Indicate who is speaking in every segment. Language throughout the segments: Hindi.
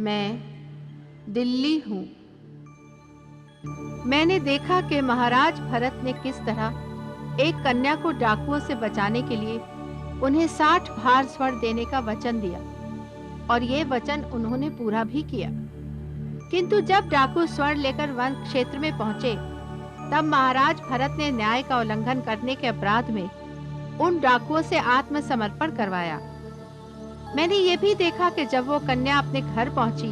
Speaker 1: मैं दिल्ली हूँ। मैंने देखा कि महाराज भरत ने किस तरह एक कन्या को डाकुओं से बचाने के लिए उन्हें 60 भार स्वर्ण देने का वचन दिया और ये वचन उन्होंने पूरा भी किया। किंतु जब डाकू स्वर्ण लेकर वन क्षेत्र में पहुंचे, तब महाराज भरत ने न्याय का उल्लंघन करने के अपराध में उन डाकुओं से आत्मसमर्पण करवाया। मैंने ये भी देखा कि जब वो कन्या अपने घर पहुंची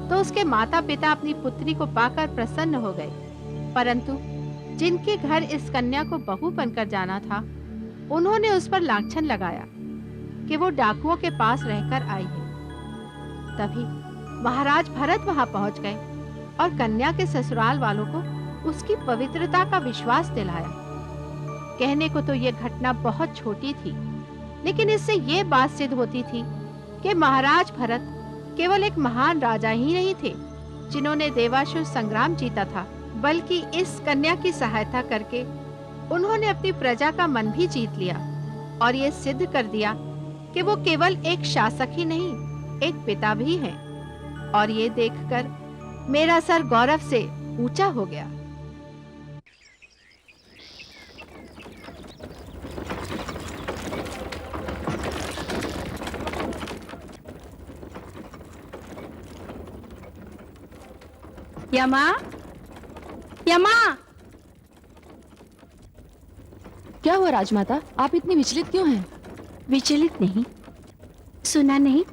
Speaker 1: तो उसके माता पिता अपनी पुत्री को पाकर प्रसन्न हो गए, परंतु जिनके घर इस कन्या को बहू बनकर जाना था, उन्होंने उस पर लांछन लगाया कि वो डाकुओं के पास रहकर आई है। तभी महाराज भरत वहां पहुंच गए और कन्या के ससुराल वालों को उसकी पवित्रता का विश्वास दिलाया। कहने को तो ये घटना बहुत छोटी थी, लेकिन इससे ये बात सिद्ध होती थी कि महाराज भरत केवल एक महान राजा ही नहीं थे जिन्होंने देवासुर संग्राम जीता था, बल्कि इस कन्या की सहायता करके उन्होंने अपनी प्रजा का मन भी जीत लिया और ये सिद्ध कर दिया कि वो केवल एक शासक ही नहीं, एक पिता भी हैं। और ये देखकर मेरा सर गौरव से ऊंचा हो गया।
Speaker 2: यमा, यमा!
Speaker 3: क्या हुआ राजमाता, आप इतनी विचलित क्यों हैं?
Speaker 2: विचलित नहीं, सुना नहीं?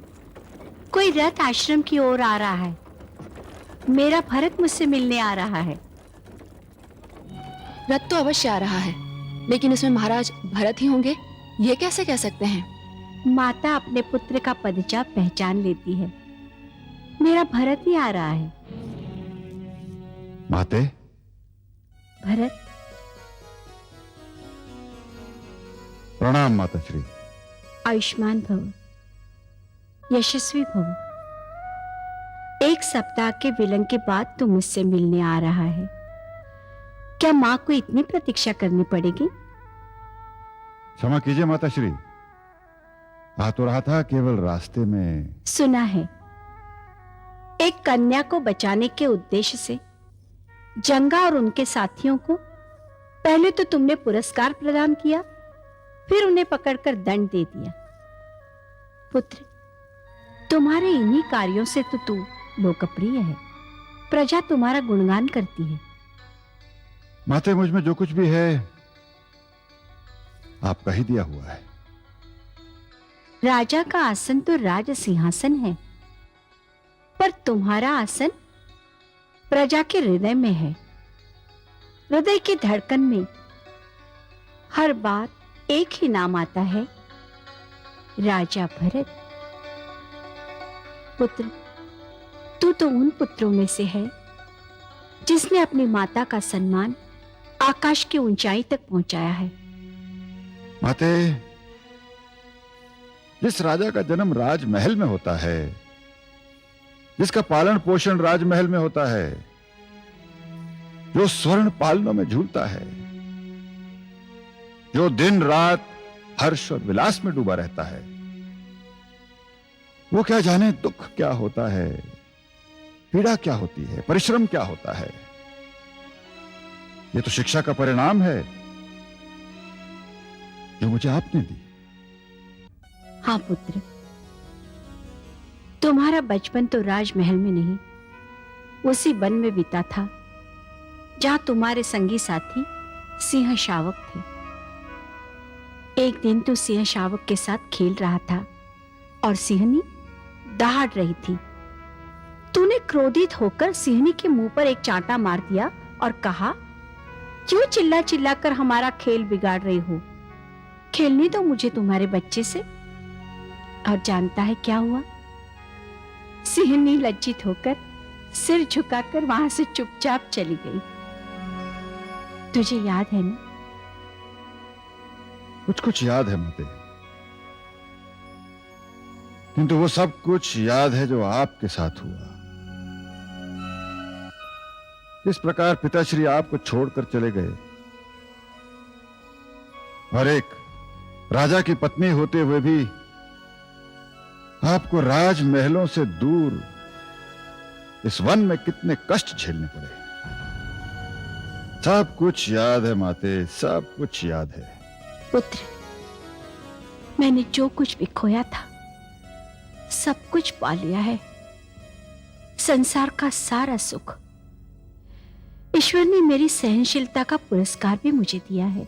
Speaker 2: कोई रथ आश्रम की ओर आ रहा है। मेरा भरत मुझसे मिलने आ रहा है।
Speaker 3: रथ तो अवश्य आ रहा है, लेकिन उसमें महाराज भरत ही होंगे, ये कैसे कह सकते हैं?
Speaker 2: माता अपने पुत्र का परिचय पहचान लेती है। मेरा भरत ही आ रहा है।
Speaker 4: माते,
Speaker 2: भरत,
Speaker 4: प्रणाम माता श्री।
Speaker 2: आयुष्मान भव, यशस्वी भव। एक सप्ताह के विलंब के बाद तू मुझसे मिलने आ रहा है। क्या माँ को इतनी प्रतीक्षा करनी पड़ेगी?
Speaker 4: क्षमा कीजिए माता श्री, आ तो रहा था, केवल रास्ते में।
Speaker 2: सुना है, एक कन्या को बचाने के उद्देश्य से जंगा और उनके साथियों को पहले तो तुमने पुरस्कार प्रदान किया, फिर उन्हें पकड़कर दंड दे दिया। पुत्र, तुम्हारे इन्हीं कार्यों से तो तू लोकप्रिय है। प्रजा तुम्हारा गुणगान करती है।
Speaker 4: माते, मुझ में जो कुछ भी है आपका ही दिया हुआ है।
Speaker 2: राजा का आसन तो राज सिंहासन है, पर तुम्हारा आसन प्रजा के हृदय में है। हृदय की धड़कन में हर बार एक ही नाम आता है, राजा भरत। पुत्र, तू तो उन पुत्रों में से है जिसने अपनी माता का सम्मान आकाश की ऊंचाई तक पहुंचाया है।
Speaker 4: माते, जिस राजा का जन्म राजमहल में होता है, जिसका पालन पोषण राजमहल में होता है, जो स्वर्ण पालनों में झूलता है, जो दिन रात हर्ष और विलास में डूबा रहता है, वो क्या जाने दुख क्या होता है, पीड़ा क्या होती है, परिश्रम क्या होता है। ये तो शिक्षा का परिणाम है जो मुझे आपने दी।
Speaker 2: हाँ पुत्र, तुम्हारा बचपन तो राजमहल में नहीं, उसी वन में बीता था जहां तुम्हारे संगी साथी सिंह शावक थे। एक दिन तू सिंह शावक के साथ खेल रहा था और सिंहनी दहाड़ रही थी। तूने क्रोधित होकर सिंहनी के मुंह पर एक चांटा मार दिया और कहा, क्यों चिल्ला चिल्ला कर हमारा खेल बिगाड़ रही हो? खेलने दो मुझे तुम्हारे बच्चे से। और जानता है क्या हुआ? सिंहनी लज्जित होकर सिर झुकाकर वहां से चुपचाप चली गई। तुझे याद है ना?
Speaker 4: कुछ कुछ याद है माते, किंतु वो सब कुछ याद है जो आपके साथ हुआ। किस प्रकार पिताश्री आपको छोड़कर चले गए और एक राजा की पत्नी होते हुए भी आपको राजमहलों से दूर इस वन में कितने कष्ट झेलने पड़े। सब कुछ याद है माते, सब कुछ याद है।
Speaker 2: पुत्र, मैंने जो कुछ भी खोया था सब कुछ पा लिया है। संसार का सारा सुख ईश्वर ने मेरी सहनशीलता का पुरस्कार भी मुझे दिया है,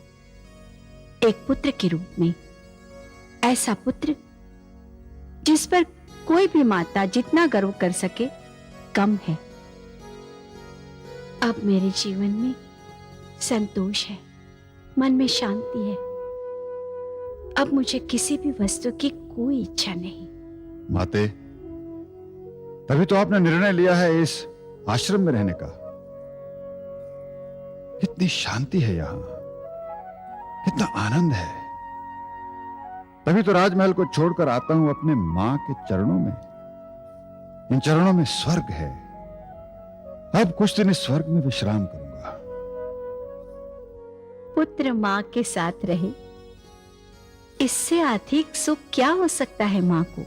Speaker 2: एक पुत्र के रूप में। ऐसा पुत्र जिस पर कोई भी माता जितना गर्व कर सके कम है। अब मेरे जीवन में संतोष है, मन में शांति है। अब मुझे किसी भी वस्तु की कोई इच्छा नहीं।
Speaker 4: माते, तभी तो आपने निर्णय लिया है इस आश्रम में रहने का। कितनी शांति है यहां, कितना आनंद है। तभी तो राजमहल को छोड़कर आता हूं अपने मां के चरणों में। इन चरणों में स्वर्ग है। अब कुछ दिन इस स्वर्ग में विश्राम करूंगा।
Speaker 2: पुत्र मां के साथ रहे, इससे अधिक सुख क्या हो सकता है मां को।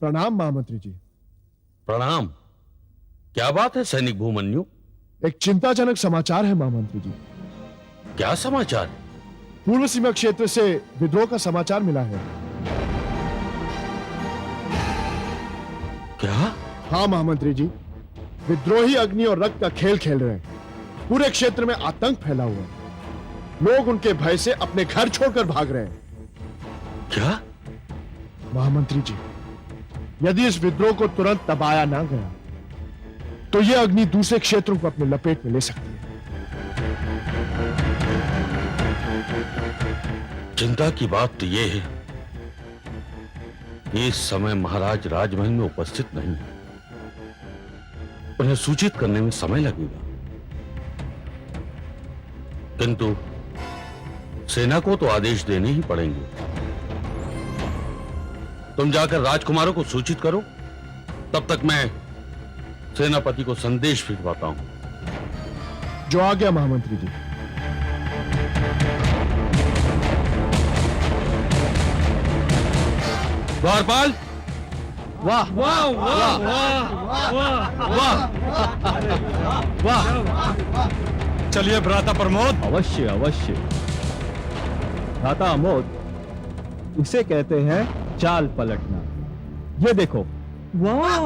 Speaker 5: प्रणाम महामंत्री जी।
Speaker 6: प्रणाम। क्या बात है सैनिक भूमन्यु?
Speaker 5: एक चिंताजनक समाचार है महामंत्री जी।
Speaker 6: क्या समाचार?
Speaker 5: पूर्व सीमा क्षेत्र से विद्रोह का समाचार मिला है।
Speaker 6: क्या?
Speaker 5: हाँ महामंत्री जी, विद्रोही अग्नि और रक्त का खेल खेल रहे हैं। पूरे क्षेत्र में आतंक फैला हुआ है। लोग उनके भय से अपने घर छोड़कर भाग रहे हैं।
Speaker 6: क्या?
Speaker 5: महामंत्री जी, यदि इस विद्रोह को तुरंत दबाया ना गया तो यह अग्नि दूसरे क्षेत्रों को अपने लपेट में ले सकती है।
Speaker 6: चिंता की बात तो यह है कि इस समय महाराज राजमहल में उपस्थित नहीं है। उन्हें सूचित करने में समय लगेगा, किंतु सेना को तो आदेश देने ही पड़ेंगे। तुम जाकर राजकुमारों को सूचित करो, तब तक मैं सेनापति को संदेश भिजवाता हूं।
Speaker 5: जो आ गया महामंत्री जी।
Speaker 6: द्वारपाल,
Speaker 7: वाह वाह वाह वाह वाह वाह वाह।
Speaker 8: चलिए भ्राता प्रमोद।
Speaker 7: अवश्य अवश्य। भ्राता अमोद, इसे कहते हैं चाल पलटना। ये देखो।
Speaker 8: वाह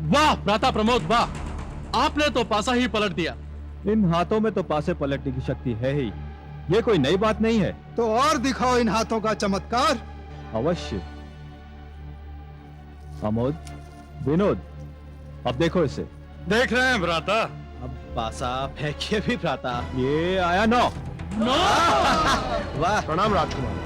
Speaker 8: वाह भ्राता प्रमोद वाह, आपने तो पासा ही पलट दिया।
Speaker 7: इन हाथों में तो पासे पलटने की शक्ति है ही, ये कोई नई बात नहीं है।
Speaker 9: तो और दिखाओ इन हाथों का चमत्कार।
Speaker 7: अवश्य। अमोद, विनोद, अब देखो इसे।
Speaker 8: देख रहे हैं भ्राता।
Speaker 7: अब पासा फेंकिए भी भ्राता। ये आया नौ।
Speaker 5: वाह। प्रणाम राजकुमार।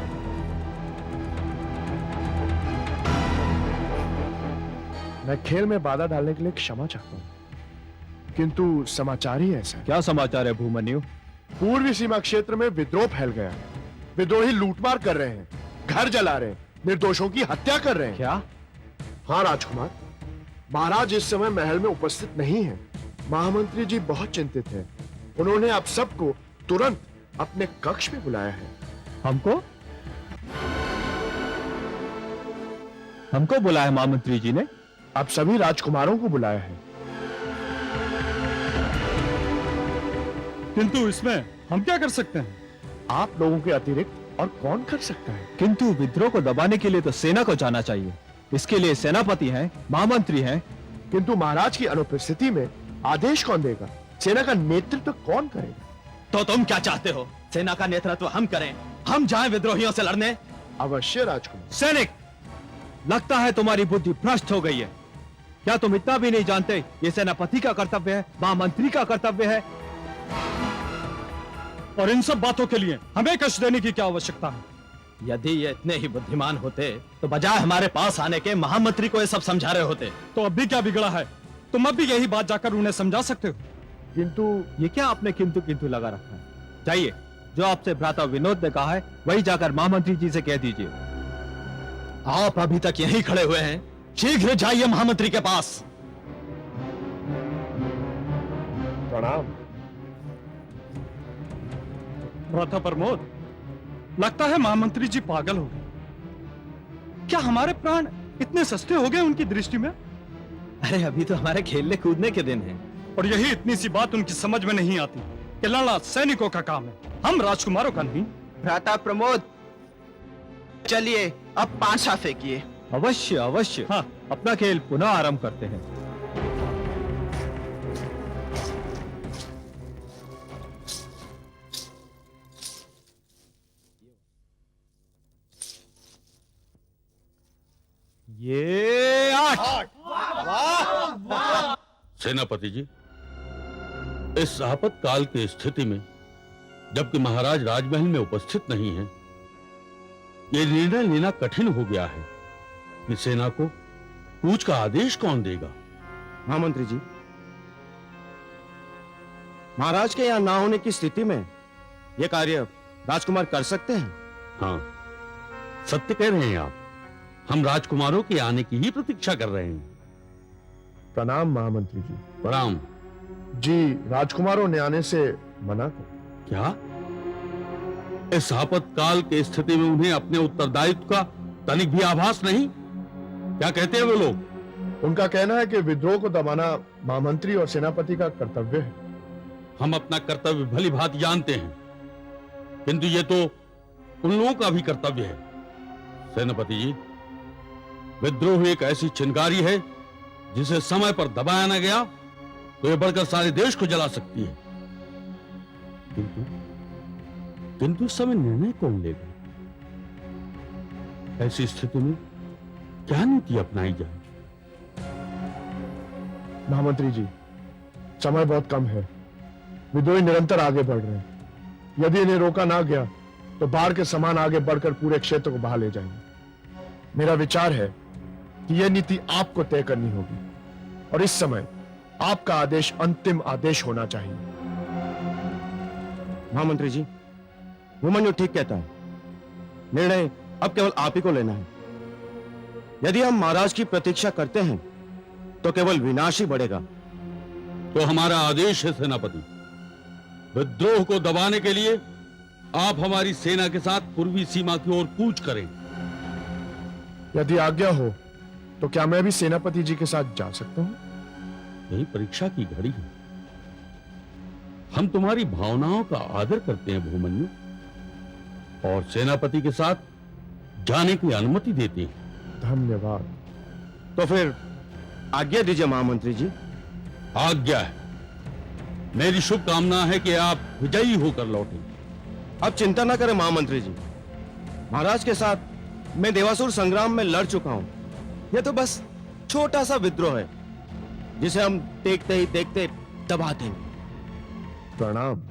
Speaker 5: मैं खेल में बाधा डालने के लिए क्षमा चाहता हूं, किंतु समाचार ही ऐसा है।
Speaker 7: क्या समाचार है भूमन्यु?
Speaker 5: पूर्वी सीमा क्षेत्र में विद्रोह फैल गया है। विद्रोही लूटमार कर रहे हैं, घर जला रहे हैं, निर्दोषों की हत्या कर रहे हैं।
Speaker 7: क्या?
Speaker 5: हाँ राजकुमार, महाराज इस समय महल में उपस्थित नहीं है। महामंत्री जी बहुत चिंतित हैं। उन्होंने आप सबको तुरंत अपने कक्ष में बुलाया है।
Speaker 7: हमको? हमको बुलाया महामंत्री जी ने?
Speaker 5: आप सभी राजकुमारों को बुलाया है।
Speaker 8: किंतु इसमें हम क्या कर सकते हैं?
Speaker 5: आप लोगों के अतिरिक्त और कौन कर सकता है?
Speaker 7: किंतु विद्रोह को दबाने के लिए तो सेना को जाना चाहिए। इसके लिए सेनापति हैं, महामंत्री हैं।
Speaker 5: किंतु महाराज की अनुपस्थिति में आदेश कौन देगा? सेना का नेतृत्व कौन करेगा?
Speaker 10: तो तुम क्या चाहते हो? सेना का नेतृत्व हम करें? हम जाएं विद्रोहियों से लड़ने?
Speaker 5: अवश्य राजकुमार।
Speaker 7: सैनिक, लगता है तुम्हारी बुद्धि भ्रष्ट हो गई है। क्या तुम इतना भी नहीं जानते ये सेनापति का कर्तव्य है, महामंत्री का कर्तव्य है?
Speaker 8: और इन सब बातों के लिए हमें कष्ट देने की क्या आवश्यकता है?
Speaker 10: यदि ये इतने ही बुद्धिमान होते तो बजाय हमारे पास आने के महामंत्री को ये सब समझा रहे होते।
Speaker 8: तो अब भी क्या बिगड़ा है? तुम अब भी यही बात जाकर उन्हें समझा सकते हो।
Speaker 5: किंतु
Speaker 7: ये क्या आपने किंतु किंतु लगा रखा है? जाइए, जो आपसे भ्राता विनोद ने कहा है वही जाकर महामंत्री जी से कह दीजिए।
Speaker 10: आप अभी तक यहीं खड़े हुए हैं, शीघ्र जाइए महामंत्री के पास।
Speaker 5: प्रणाम।
Speaker 8: भ्राता प्रमोद, लगता है महामंत्री जी पागल हो गए। क्या हमारे प्राण इतने सस्ते हो गए उनकी दृष्टि में?
Speaker 10: अरे अभी तो हमारे खेलने कूदने के दिन हैं।
Speaker 8: और यही इतनी सी बात उनकी समझ में नहीं आती कि लड़ना सैनिकों का काम है, हम राजकुमारों का नहीं।
Speaker 11: भ्राता प्रमोद, चलिए अब पांचा फेंकिए।
Speaker 10: अवश्य अवश्य। हाँ, अपना खेल पुनः आरंभ करते हैं। ये 8।
Speaker 6: सेनापति जी, इस आपातकाल की स्थिति में जबकि महाराज राजमहल में उपस्थित नहीं है, यह निर्णय लेना कठिन हो गया है कि सेना को कूच का आदेश कौन देगा।
Speaker 5: महामंत्री जी, महाराज के यहाँ ना होने की स्थिति में यह कार्य राजकुमार कर सकते हैं।
Speaker 6: हाँ, सत्य कह रहे हैं आप। हम राजकुमारों के आने की ही प्रतीक्षा कर रहे हैं।
Speaker 5: प्रणाम महामंत्री जी।
Speaker 6: प्रणाम।
Speaker 5: जी, राजकुमारों ने आने से मना कर।
Speaker 6: क्या इस आपातकाल की स्थिति में उन्हें अपने उत्तरदायित्व का तनिक भी आभास नहीं? क्या कहते हैं वो लोग?
Speaker 5: उनका कहना है कि विद्रोह को दबाना महामंत्री और सेनापति का कर्तव्य है।
Speaker 6: हम अपना कर्तव्य भली भांति जानते हैं, किंतु ये तो उन लोगों का भी कर्तव्य है। सेनापति जी, विद्रोह एक ऐसी चिंगारी है जिसे समय पर दबाया न गया तो यह बढ़कर सारे देश को जला सकती है। किंतु इस समय निर्णय कौन लेगा? ऐसी स्थिति में क्या नीति अपनाई जाए?
Speaker 5: महामंत्री जी, समय बहुत कम है। विद्रोही निरंतर आगे बढ़ रहे हैं। यदि इन्हें रोका ना गया तो बाढ़ के समान आगे बढ़कर पूरे क्षेत्र को बहा ले जाएंगे। मेरा विचार है कि यह नीति आपको तय करनी होगी और इस समय आपका आदेश अंतिम आदेश होना चाहिए। महामंत्री जी, भूमन्यु ठीक कहता है। निर्णय अब केवल आप ही को लेना है। यदि हम महाराज की प्रतीक्षा करते हैं तो केवल विनाश ही बढ़ेगा।
Speaker 6: तो हमारा आदेश है सेनापति, विद्रोह को दबाने के लिए आप हमारी सेना के साथ पूर्वी सीमा की ओर कूच करें।
Speaker 5: यदि आज्ञा हो तो क्या मैं भी सेनापति जी के साथ जा सकता हूं?
Speaker 6: यही परीक्षा की घड़ी है। हम तुम्हारी भावनाओं का आदर करते हैं भूमन्यु, और सेनापति के साथ जाने की अनुमति देते हैं।
Speaker 5: धन्यवाद। तो फिर आज्ञा दीजिए महामंत्री जी।
Speaker 6: आज्ञा है। मेरी शुभकामना है कि आप विजयी होकर लौटें।
Speaker 5: अब चिंता ना करें महामंत्री जी, महाराज के साथ मैं देवासुर संग्राम में लड़ चुका हूं। यह तो बस छोटा सा विद्रोह है जिसे हम देखते ही देखते दबा देंगे। प्रणाम।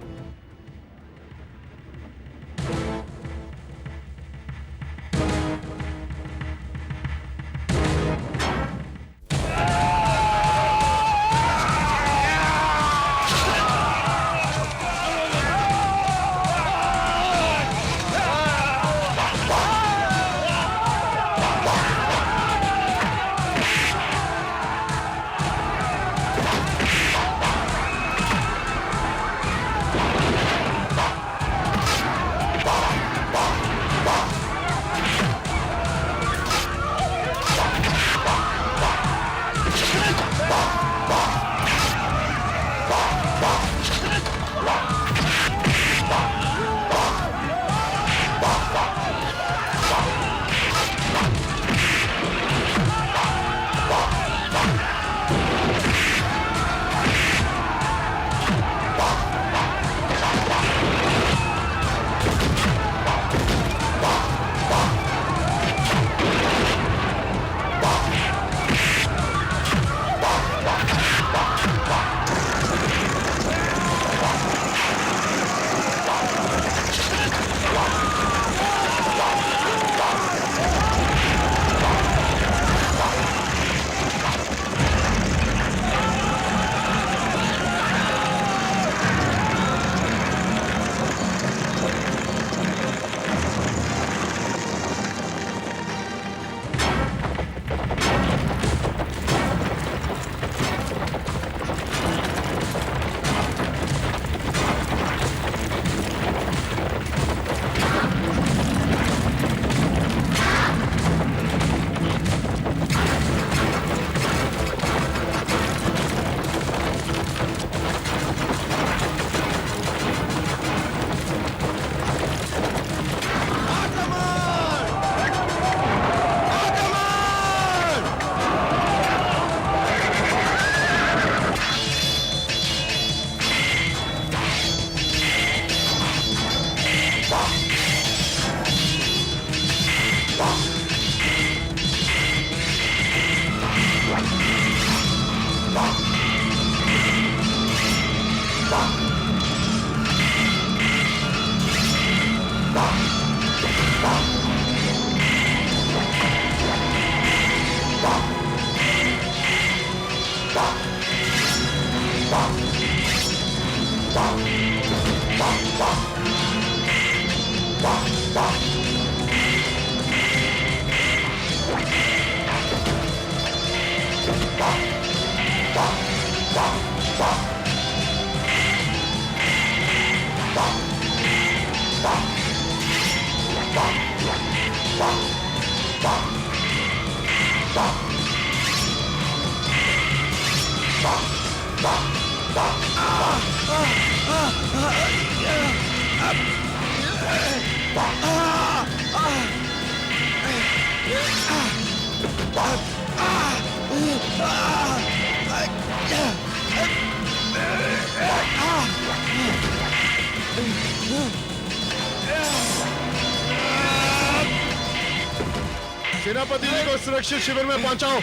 Speaker 5: सेनापति जी को सुरक्षित शिविर में पहुंचाओ।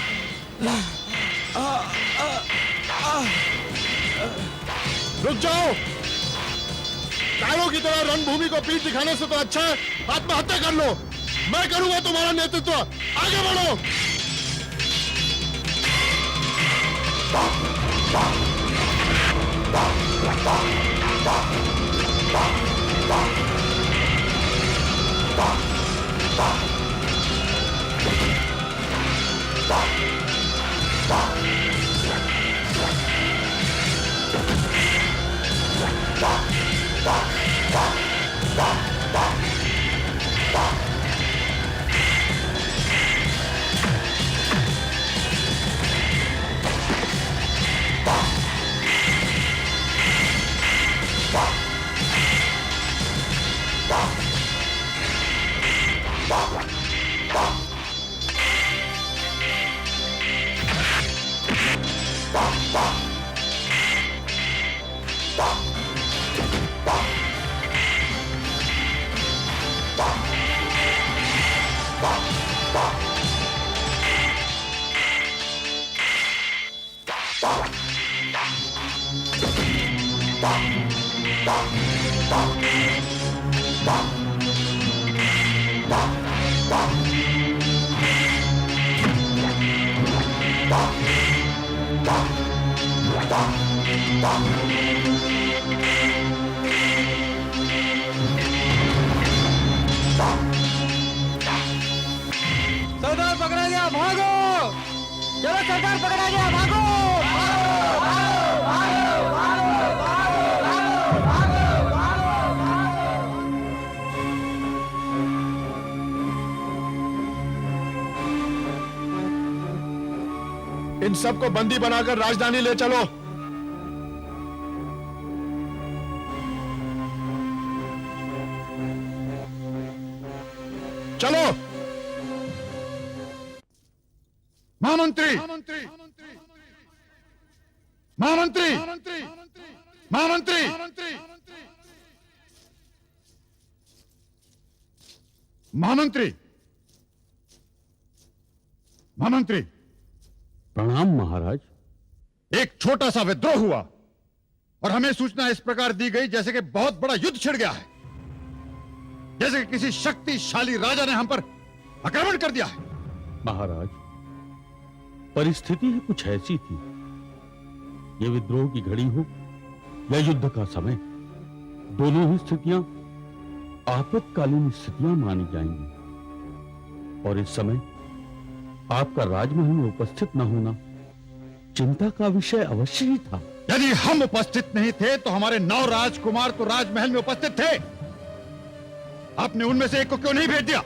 Speaker 5: रुक जाओ। कालों की तरह रणभूमि को पीठ दिखाने से तो अच्छा है आत्महत्या कर लो। मैं करूंगा तुम्हारा नेतृत्व। आगे बढ़ो।
Speaker 7: सरदार पकड़ा गया, भागो! चलो सरदार पकड़ा गया, भागो!
Speaker 5: इन सबको बंदी बनाकर राजधानी ले चलो। चलो।
Speaker 4: महामंत्री, महामंत्री, महामंत्री, महामंत्री, महामंत्री।
Speaker 6: प्रणाम महाराज।
Speaker 4: एक छोटा सा विद्रोह हुआ और हमें सूचना इस प्रकार दी गई जैसे कि बहुत बड़ा युद्ध छिड़ गया है, जैसे कि किसी शक्तिशाली राजा ने हम पर आक्रमण कर दिया है।
Speaker 6: महाराज, परिस्थिति ही कुछ ऐसी थी। ये विद्रोह की घड़ी हो या युद्ध का समय, दोनों ही स्थितियां आपातकालीन स्थितियां मानी जाएंगी। और इस समय आपका राजमहल में उपस्थित न होना चिंता का विषय अवश्य ही था।
Speaker 4: यदि हम उपस्थित नहीं थे तो हमारे 9 राजकुमार तो राजमहल में उपस्थित थे। आपने उनमें से एक को क्यों नहीं भेज दिया?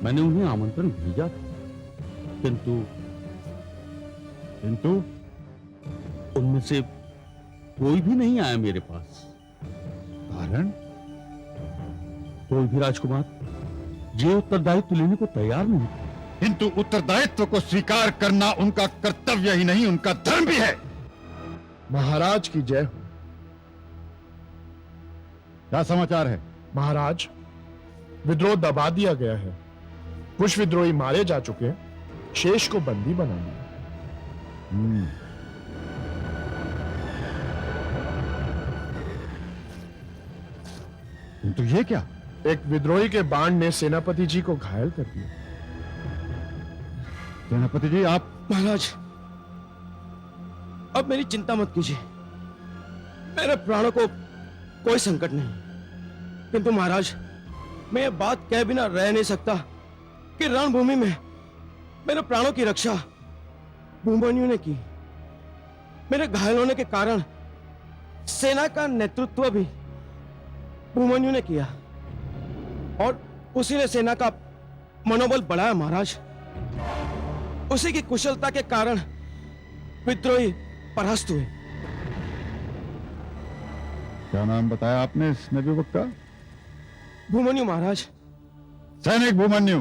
Speaker 6: मैंने उन्हें आमंत्रण भेजा था, किंतु उनमें से कोई भी नहीं आया मेरे पास।
Speaker 4: कारण?
Speaker 6: कोई भी राजकुमार ये उत्तरदायित्व लेने को तैयार नहीं था।
Speaker 4: किंतु उत्तरदायित्व को स्वीकार करना उनका कर्तव्य ही नहीं, उनका धर्म भी है।
Speaker 5: महाराज की जय हो।
Speaker 4: क्या समाचार है?
Speaker 5: महाराज, विद्रोह दबा दिया गया है। कुछ विद्रोही मारे जा चुके हैं, शेष को बंदी बना लिया।
Speaker 4: किंतु ये क्या?
Speaker 5: एक विद्रोही के बाण ने सेनापति जी को घायल कर दिया।
Speaker 4: सेनापति जी, आप?
Speaker 11: महाराज, अब मेरी चिंता मत कीजिए। मेरे प्राणों को कोई संकट नहीं। किंतु महाराज, मैं ये बात कह बिना रह नहीं सकता कि रणभूमि में मेरे प्राणों की रक्षा भूमन्यु ने की। मेरे घायल होने के कारण सेना का नेतृत्व भी भूमन्यु ने किया और उसी ने सेना का मनोबल बढ़ाया। महाराज, उसी की कुशलता के कारण विद्रोही परास्त हुए।
Speaker 4: क्या नाम बताया आपने इस नवयुवक का?
Speaker 11: भूमन्यु महाराज।
Speaker 4: सैनिक भूमन्यु,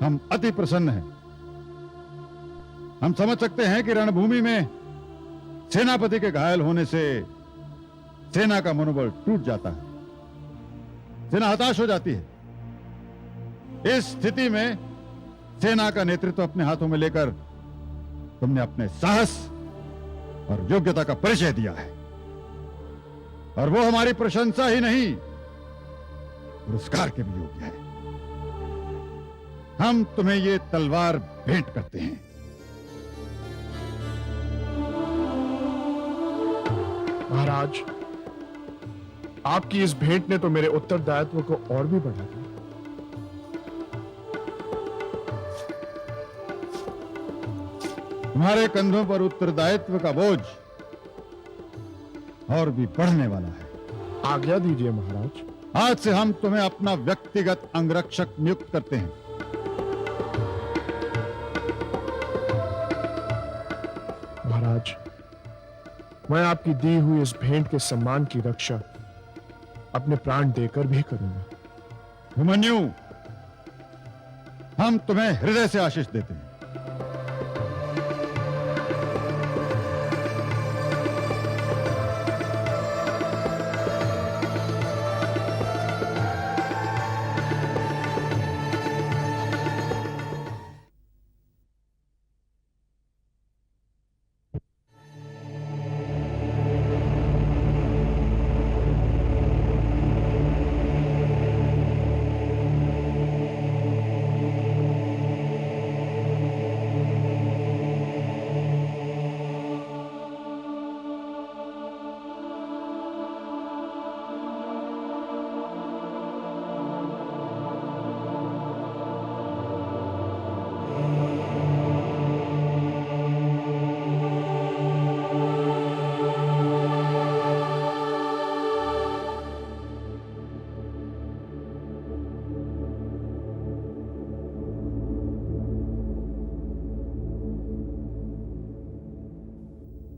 Speaker 4: हम अति प्रसन्न हैं। हम समझ सकते हैं कि रणभूमि में सेनापति के घायल होने से सेना का मनोबल टूट जाता है, सेना हताश हो जाती है। इस स्थिति में सेना का नेतृत्व अपने हाथों में लेकर तुमने अपने साहस और योग्यता का परिचय दिया है, और वो हमारी प्रशंसा ही नहीं, पुरस्कार के भी योग्य है। हम तुम्हें ये तलवार भेंट करते हैं।
Speaker 5: महाराज, आपकी इस भेंट ने तो मेरे उत्तरदायित्व को और भी बढ़ा दिया।
Speaker 4: तुम्हारे कंधों पर उत्तरदायित्व का बोझ और भी बढ़ने वाला है।
Speaker 5: आज्ञा दीजिए महाराज।
Speaker 4: आज से हम तुम्हें अपना व्यक्तिगत अंगरक्षक नियुक्त करते हैं।
Speaker 5: महाराज, मैं आपकी दी हुई इस भेंट के सम्मान की रक्षा अपने प्राण देकर भी करूंगा।
Speaker 4: अभिमन्यु, हम तुम्हें हृदय से आशीष देते हैं।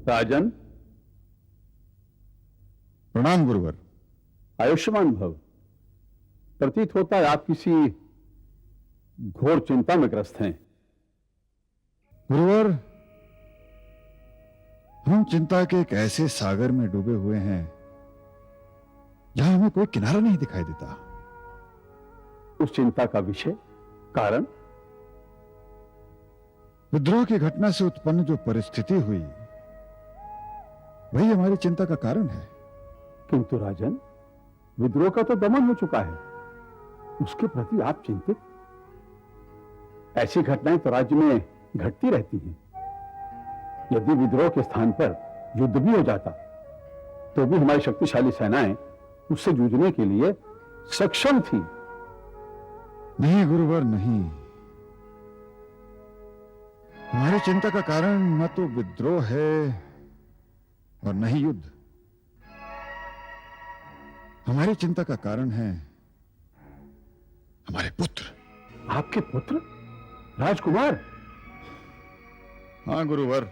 Speaker 6: राजन,
Speaker 4: प्रणाम गुरुवर।
Speaker 6: आयुष्मान भव। प्रतीत होता है आप किसी घोर चिंता में ग्रस्त हैं।
Speaker 4: गुरुवर, हम चिंता के एक ऐसे सागर में डूबे हुए हैं जहां हमें कोई किनारा नहीं दिखाई देता।
Speaker 6: उस चिंता का विषय, कारण?
Speaker 4: विद्रोह की घटना से उत्पन्न जो परिस्थिति हुई, वही हमारी चिंता का कारण है।
Speaker 6: किंतु राजन, विद्रोह का तो दमन हो चुका है, उसके प्रति आप चिंतित? ऐसी घटनाएं तो राज्य में घटती रहती हैं। यदि विद्रोह के स्थान पर युद्ध भी हो जाता तो भी हमारी शक्तिशाली सेनाएं उससे जूझने के लिए सक्षम थी।
Speaker 4: नहीं गुरुवर, नहीं। हमारी चिंता का कारण न तो विद्रोह है और न ही युद्ध। हमारी चिंता का कारण है हमारे पुत्र।
Speaker 6: आपके पुत्र? राजकुमार?
Speaker 4: हाँ गुरुवर,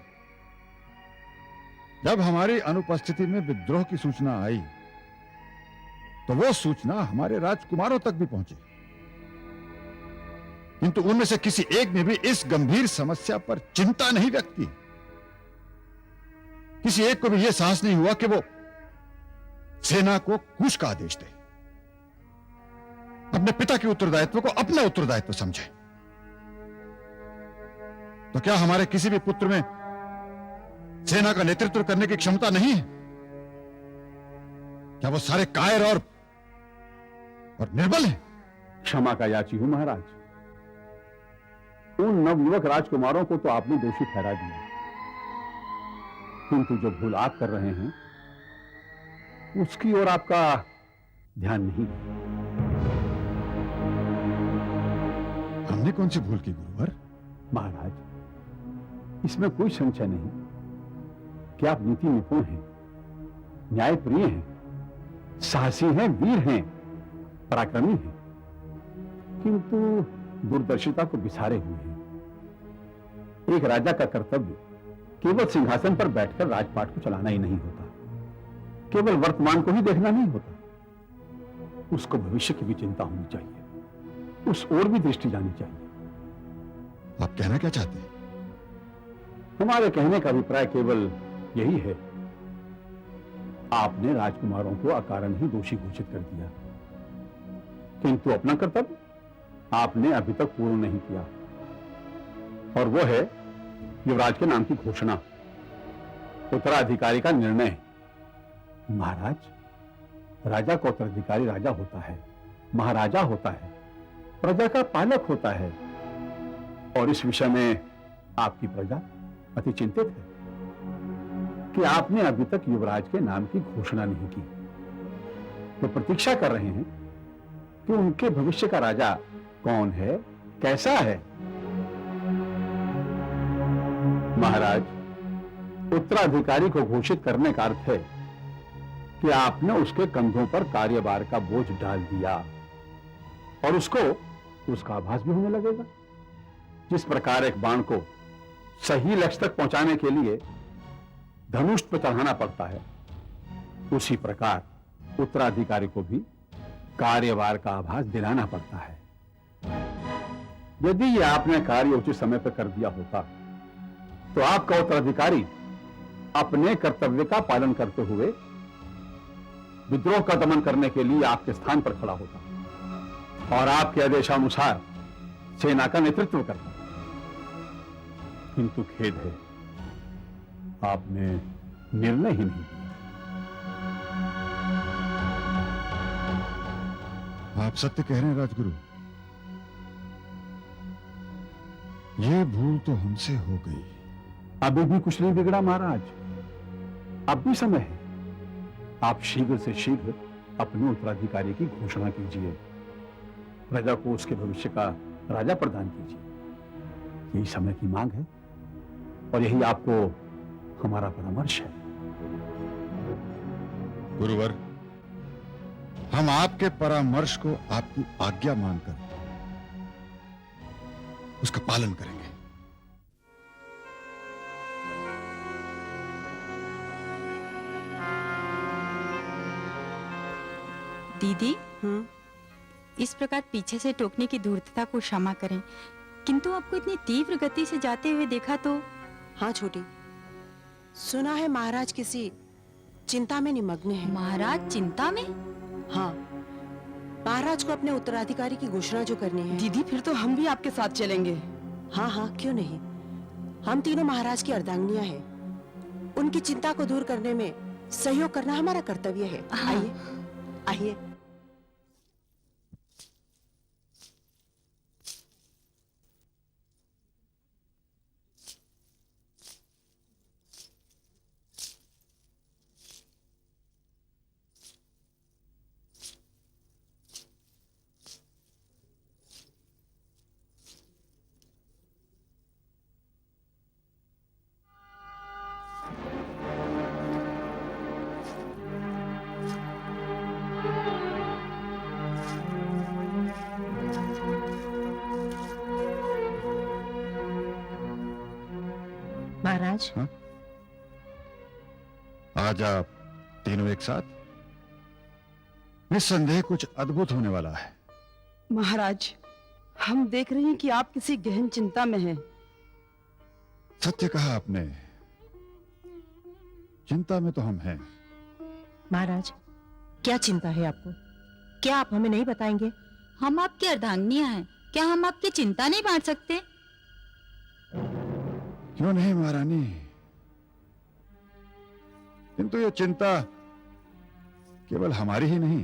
Speaker 4: जब हमारी अनुपस्थिति में विद्रोह की सूचना आई तो वो सूचना हमारे राजकुमारों तक भी पहुंची, किंतु उनमें से किसी एक ने भी इस गंभीर समस्या पर चिंता नहीं व्यक्त की। किसी एक को भी यह साहस नहीं हुआ कि वो सेना को कूच का आदेश दे, अपने पिता के उत्तरदायित्व को अपना उत्तरदायित्व समझे। तो क्या हमारे किसी भी पुत्र में सेना का नेतृत्व करने की क्षमता नहीं है? क्या वो सारे कायर और निर्बल हैं?
Speaker 6: क्षमा का याची हूं महाराज। उन नवयुवक राजकुमारों को तो आपने दोषी ठहरा दिया, किंतु जो भूल आप कर रहे हैं उसकी ओर आपका ध्यान नहीं।
Speaker 4: हमने कौन सी भूल की गुरुवर?
Speaker 6: महाराज, इसमें कोई संशय नहीं कि आप नीति निपुण हैं, न्यायप्रिय हैं, साहसी हैं, वीर हैं, पराक्रमी हैं, किंतु दूरदर्शिता को बिसारे हुए हैं।
Speaker 12: एक राजा का कर्तव्य केवल सिंहासन पर बैठकर राजपाट को चलाना ही नहीं होता, केवल वर्तमान को ही देखना नहीं होता, उसको भविष्य की भी चिंता होनी चाहिए, उस ओर भी दृष्टि जानी चाहिए।
Speaker 4: आप कहना क्या चाहते हैं?
Speaker 12: हमारे कहने का अभिप्राय केवल यही है, आपने राजकुमारों को अकारण ही दोषी घोषित कर दिया, किंतु अपना कर्तव्य आपने अभी तक पूर्ण नहीं किया, और वो है युवराज के नाम की घोषणा, उत्तराधिकारी का निर्णय। महाराज, राजा का उत्तराधिकारी राजा होता है, महाराजा होता है, प्रजा का पालक होता है, और इस विषय में आपकी प्रजा अति चिंतित है कि आपने अभी तक युवराज के नाम की घोषणा नहीं की। वो प्रतीक्षा कर रहे हैं कि उनके भविष्य का राजा कौन है, कैसा है। महाराज, उत्तराधिकारी को घोषित करने का अर्थ है कि आपने उसके कंधों पर कार्यभार का बोझ डाल दिया, और उसको उसका आभास भी होने लगेगा। जिस प्रकार एक बाण को सही लक्ष्य तक पहुंचाने के लिए धनुष पर चढ़ाना पड़ता है, उसी प्रकार उत्तराधिकारी को भी कार्यभार का आभास दिलाना पड़ता है। यदि ये आपने कार्य उचित समय पर कर दिया होता तो आपका उत्तराधिकारी अपने कर्तव्य का पालन करते हुए विद्रोह का दमन करने के लिए आपके स्थान पर खड़ा होता और आपके आदेशानुसार सेना का नेतृत्व करता। किंतु खेद है, आपने निर्णय ही नहीं लिया।
Speaker 4: आप सत्य कह रहे हैं राजगुरु, ये भूल तो हमसे हो गई।
Speaker 12: अभी भी कुछ नहीं बिगड़ा महाराज, अब भी समय है। आप शीघ्र से शीघ्र अपने उत्तराधिकारी की घोषणा कीजिए, प्रजा को उसके भविष्य का राजा प्रदान कीजिए। यही समय की मांग है और यही आपको हमारा परामर्श है।
Speaker 4: गुरुवर, हम आपके परामर्श को आपकी आज्ञा मानकर उसका पालन करेंगे।
Speaker 13: दीदी, इस प्रकार पीछे से टोकने की धूर्तता को क्षमा करें, किंतु आपको इतनी तीव्र गति से जाते हुए देखा तो।
Speaker 14: हाँ छोटी, सुना है महाराज किसी चिंता में निमग्न है।
Speaker 13: महाराज चिंता में?
Speaker 14: हाँ, महाराज को अपने उत्तराधिकारी की घोषणा जो करनी है।
Speaker 13: दीदी, फिर तो हम भी आपके साथ चलेंगे।
Speaker 14: हाँ हाँ, क्यों नहीं। हम तीनों महाराज की अर्धांगिनियां हैं, उनकी चिंता को दूर करने में सहयोग करना हमारा कर्तव्य है। आइए आइए।
Speaker 2: महाराज,
Speaker 4: हाँ? आज आप तीनों एक साथ? निस्संदेह कुछ अद्भुत होने वाला है।
Speaker 13: महाराज, हम देख रहे हैं कि आप किसी गहन चिंता में हैं।
Speaker 4: सत्य कहा आपने, चिंता में तो हम हैं।
Speaker 14: महाराज, क्या चिंता है आपको? क्या आप हमें नहीं बताएंगे?
Speaker 13: हम आपकी अर्धांगिनियां हैं, क्या हम आपकी चिंता नहीं बांट सकते?
Speaker 4: क्यों नहीं महारानी, किंतु ये चिंता केवल हमारी ही नहीं,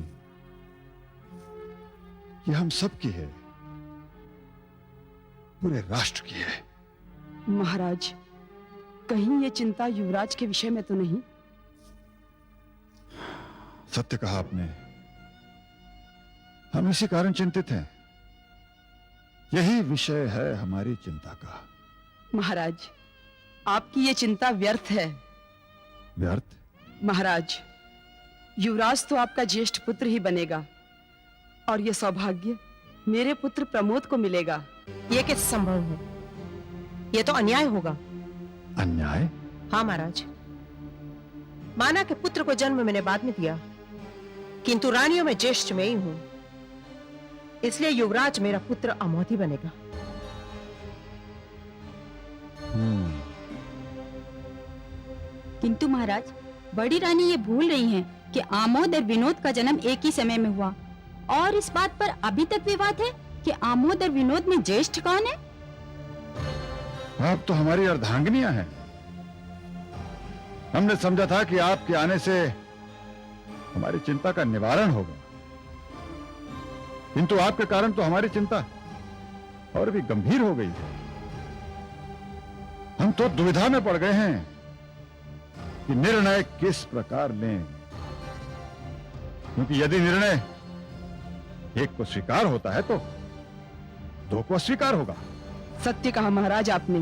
Speaker 4: ये हम सब की है, पूरे राष्ट्र की है।
Speaker 13: महाराज, कहीं ये चिंता युवराज के विषय में तो नहीं?
Speaker 4: सत्य कहा आपने, हम इसी कारण चिंतित हैं। यही विषय है हमारी चिंता का।
Speaker 13: महाराज, आपकी ये चिंता व्यर्थ है।
Speaker 4: व्यर्थ?
Speaker 13: महाराज, युवराज तो आपका ज्येष्ठ पुत्र ही बनेगा, और ये सौभाग्य मेरे पुत्र प्रमोद को मिलेगा।
Speaker 14: ये कैसे संभव है? ये तो अन्याय होगा।
Speaker 4: अन्याय?
Speaker 14: हाँ महाराज, माना के पुत्र को जन्म मैंने बाद में दिया, किंतु रानियों में ज्येष्ठ मैं ही हूं, इसलिए युवराज मेरा पुत्र अमोध ही बनेगा।
Speaker 13: किंतु महाराज, बड़ी रानी ये भूल रही हैं कि आमोद और विनोद का जन्म एक ही समय में हुआ, और इस बात पर अभी तक विवाद है कि आमोद और विनोद में ज्येष्ठ कौन है।
Speaker 4: आप तो हमारी अर्धांगिनियां हैं। हमने समझा था कि आपके आने से हमारी चिंता का निवारण होगा, किंतु आपके कारण तो हमारी चिंता और भी गंभीर हो गई है। हम तो दुविधा में पड़ गए हैं कि निर्णय किस प्रकार लें, क्योंकि यदि निर्णय एक को स्वीकार होता है तो दो को अस्वीकार होगा।
Speaker 15: सत्य कहा महाराज आपने।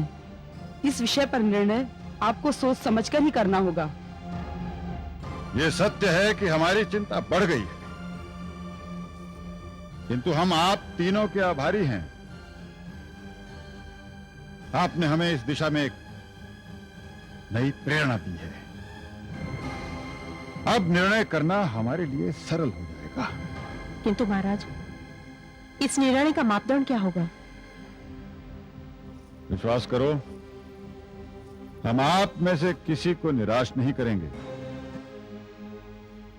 Speaker 15: इस विषय पर निर्णय आपको सोच समझकर ही करना होगा।
Speaker 4: यह सत्य है कि हमारी चिंता बढ़ गई है, किंतु हम आप तीनों के आभारी हैं। आपने हमें इस दिशा में एक नई प्रेरणा दी है। अब निर्णय करना हमारे लिए सरल हो जाएगा।
Speaker 14: किंतु महाराज, इस निर्णय का मापदंड क्या होगा?
Speaker 4: विश्वास करो, हम आप में से किसी को निराश नहीं करेंगे।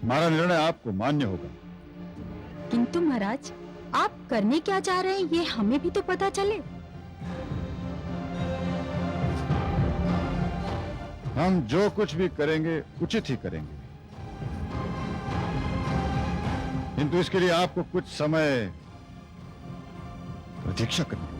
Speaker 4: हमारा निर्णय आपको मान्य होगा।
Speaker 13: किंतु महाराज, आप करने क्या चाह रहे हैं ये हमें भी तो पता चले।
Speaker 4: हम जो कुछ भी करेंगे उचित ही करेंगे, किंतु इसके लिए आपको कुछ समय प्रतीक्षा करनी